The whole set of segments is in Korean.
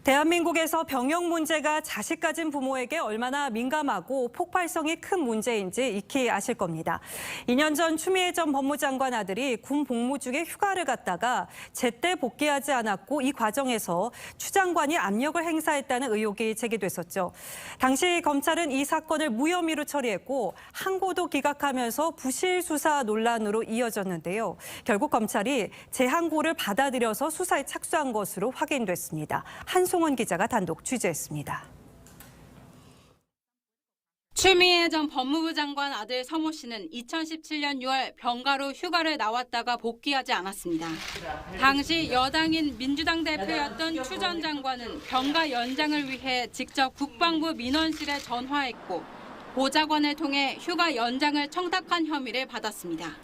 대한민국에서 병역 문제가 자식 가진 부모에게 얼마나 민감하고 폭발성이 큰 문제인지 익히 아실 겁니다. 2년 전 추미애 전 법무장관 아들이 군 복무 중에 휴가를 갔다가 제때 복귀하지 않았고 이 과정에서 추 장관이 압력을 행사했다는 의혹이 제기됐었죠. 당시 검찰은 이 사건을 무혐의로 처리했고 항고도 기각하면서 부실 수사 논란으로 이어졌는데요. 결국 검찰이 재항고를 받아들여서 수사에 착수한 것으로 확인됐습니다. 한송원 기자가 단독 취재했습니다. 추미애 전 법무부 장관 아들 서모 씨는 2017년 6월 병가로 휴가를 나왔다가 복귀하지 않았습니다. 당시 여당인 민주당 대표였던 추 전 장관은 병가 연장을 위해 직접 국방부 민원실에 전화했고 보좌관을 통해 휴가 연장을 청탁한 혐의를 받았습니다.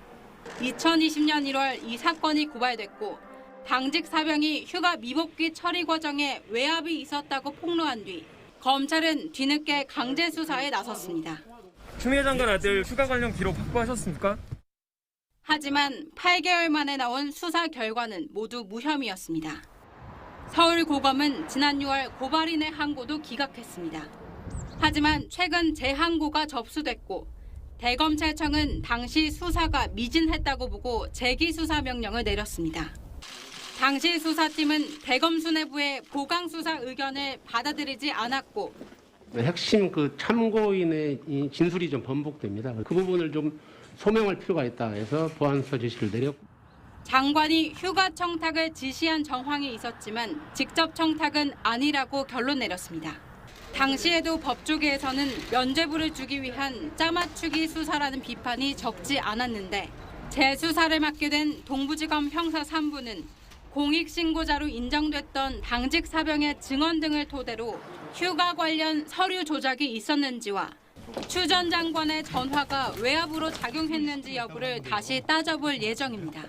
2020년 1월 이 사건이 고발됐고 당직 사병이 휴가 미복귀 처리 과정에 외압이 있었다고 폭로한 뒤 검찰은 뒤늦게 강제 수사에 나섰습니다. 추미애 장관 아들 휴가 관련 기록 확보하셨습니까? 하지만 8개월 만에 나온 수사 결과는 모두 무혐의였습니다. 서울고검은 지난 6월 고발인의 항고도 기각했습니다. 하지만 최근 재항고가 접수됐고 대검찰청은 당시 수사가 미진했다고 보고 재기수사 명령을 내렸습니다. 당시 수사팀은 대검 수뇌부의 보강 수사 의견을 받아들이지 않았고 핵심 참고인의 이 진술이 좀 번복됩니다. 그 부분을 좀 소명할 필요가 있다 해서 보완수사 지시를 내렸고 장관이 휴가 청탁을 지시한 정황이 있었지만 직접 청탁은 아니라고 결론 내렸습니다. 당시에도 법조계에서는 면죄부를 주기 위한 짜맞추기 수사라는 비판이 적지 않았는데 재수사를 맡게 된 동부지검 형사 3부는 공익신고자로 인정됐던 당직 사병의 증언 등을 토대로 휴가 관련 서류 조작이 있었는지와 추 전 장관의 전화가 외압으로 작용했는지 여부를 다시 따져볼 예정입니다.